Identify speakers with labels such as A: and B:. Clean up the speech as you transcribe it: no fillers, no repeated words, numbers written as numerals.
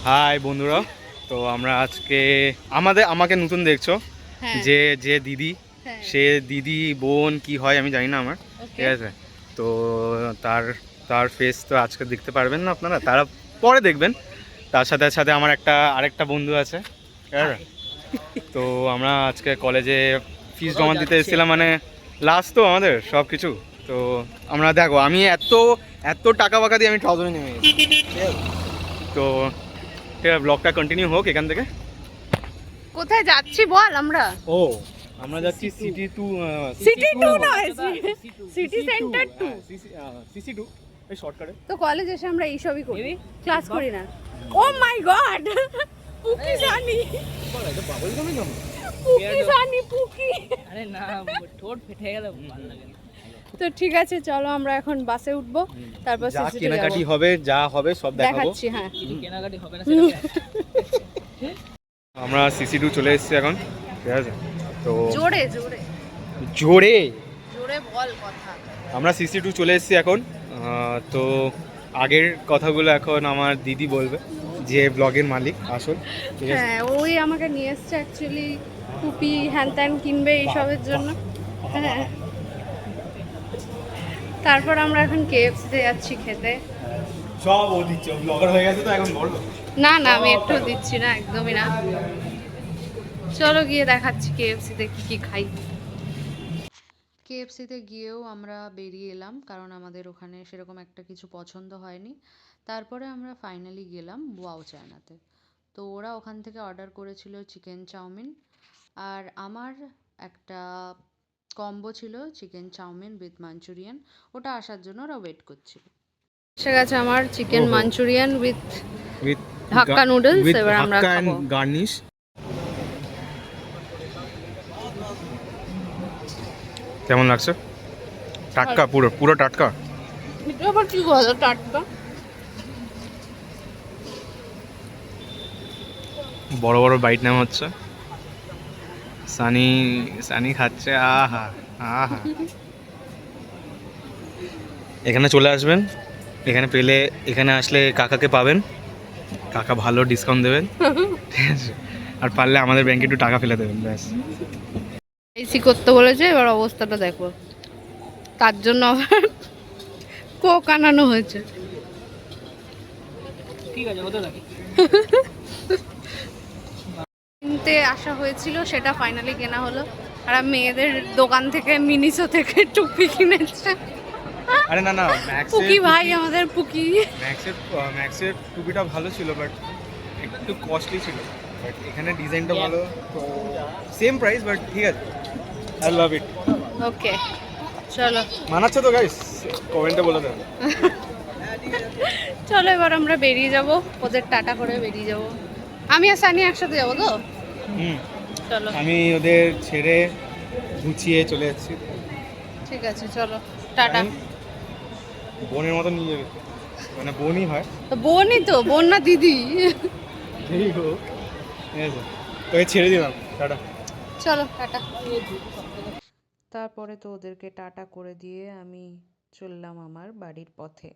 A: High বন্ধুরা, তো আমরা আজকে আমাকে নতুন দেখছো। যে দিদি, সে দিদি বোন কি হয় আমি জানি না আমার, ঠিক আছে। তো তার তার ফেস তো আজকে দেখতে পারবেন না আপনারা, তারা পরে দেখবেন। তার সাথে সাথে আমার আরেকটা বন্ধু আছে, ঠিক আছে। তো আমরা আজকে কলেজে ফিস জমা দিতে এসেছিলাম, মানে লাস্ট তো আমাদের সব কিছু। তো আমরা দেখো, আমি এত টাকা বাকা দিয়ে আমি ট্রাউজারে নেমে গেছি, ঠিক আছে। তো ব্লগটা কন্টিনিউ হোক এখান থেকে।
B: কোথায় যাচ্ছি বল?
A: আমরা যাচ্ছি সিটি টু
B: নয়, সিটি সেন্টার 2,
A: সিসি 2 এই শর্টকাটে।
B: তো কলেজ এসে আমরা এইসবই করি, ক্লাস করি না। ও মাই গড, পুকি জানি, পুকি।
C: আরে না, ঠোঁট ফেটে গেল, ভালো লাগে না।
B: তো ঠিক আছে, চলো আমরা এখন বাসে উঠবো, তারপর
A: যা কেনাকাটি হবে, যা হবে সব দেখাবো।
B: হ্যাঁ,
C: কেনাকাটি হবে না
A: আমরা সিসি 2 চলে এসেছি এখন, ঠিক আছে। তো
B: জোরে জোরে
A: জোরে
B: জোরে বল কথা।
A: আমরা সিসি 2 চলে এসেছি এখন। তো আগের কথাগুলো এখন আমার দিদি বলবে, যে ব্লগের মালিক আসল, ঠিক আছে।
B: হ্যাঁ, ওই আমাকে নিয়ে এসছে অ্যাকচুয়ালি টুপি হ্যান ত্যান কিনবে এইসবের জন্য। হ্যাঁ, তারপর আমরা এখন কেএফসিতে যাচ্ছি খেতে।
A: সব ও দিচ্ছে, ব্লগার হয়ে গেছে তো এখন বলবো।
B: না না, আমি একটু দিচ্ছি না, একদমই না। চলো গিয়ে দেখাচ্ছি কেএফসিতে কি কি খাই। কেএফসিতে গিয়েও আমরা বেরিয়ে এলাম, কারণ আমাদের ওখানে সেরকম একটা কিছু পছন্দ হয়নি। তারপরে আমরা ফাইনালি গেলাম ওয়াও চায়নাতে। তো ওরা ওখান থেকে অর্ডার করেছিল চিকেন চাউমিন, আর আমার একটা কম্বো ছিল চিকেন চাউমিন উইথ মাঞ্চুরিয়ান। ওটা আসার জন্য ওরা ওয়েট করছিল। এসে গেছে আমার চিকেন মাঞ্চুরিয়ান উইথ ধাক্কা নুডলস। এবার আমরা খাবো
A: গার্নিশ। কেমন লাগছে? টাটকা, পুরো টাটকা।
B: এটা আবার কি কথা টাটকা?
A: বড় বড় বাইট নেওয়া হচ্ছে। সানি খাচ্ছে। আহা আহা। এখানে চলে আসবেন, এখানে আসলে কাকাকে পাবেন। কাকা ভালো ডিসকাউন্ট দেবেন, ঠিক আছে। আর পারলে আমাদের ব্যাংকে একটু টাকা ফেলে দেবেন, ব্যাস।
B: এসি করতে বলেছে, এবার অবস্থাটা দেখো। তার জন্য আবার কোক আনানো হয়েছে।
C: ঠিক আছে, হতে থাকে।
B: কিনতে আসা হয়েছিল, সেটা ফাইনালি কেনা হলো। আর মেয়েদের দোকান থেকে মিনিসো থেকে টুপি কিনেছে।
A: আরে না,
B: পুকি ভাই, আমাদের পুকি।
A: ম্যাক্সের টুপিটা ভালো ছিল, বাট একটু কস্টলি ছিল। বাট এখানে ডিজাইনটা ভালো, তো সেম প্রাইস, বাট ঠিক আছে। আই লাভ ইট।
B: ওকে, চলো।
A: মানাচ্ছে তো গাইস? কমেন্টে বলে দেন।
B: চলো এবার আমরা বেরিয়ে যাব, ওদের টাটা করে বেরিয়ে যাব। আমি আর সানি একসাথে যাবো তো? চলো।
A: আমি ওদের ছেড়ে গুছিয়ে চলে যাচ্ছি।
B: ঠিক আছে, চলো টাটা।
A: বোনের মতো নিয়ে যাবে, মানে বোনই হয়
B: তো বোনই তো, বোন না দিদি।
A: ঠিক হোক, ঠিক আছে। তোকে ছেড়ে দিলাম, টাটা।
B: চলো টাটা। তারপরে তো ওদেরকে টাটা করে দিয়ে আমি চললাম আমার বাড়ির পথে।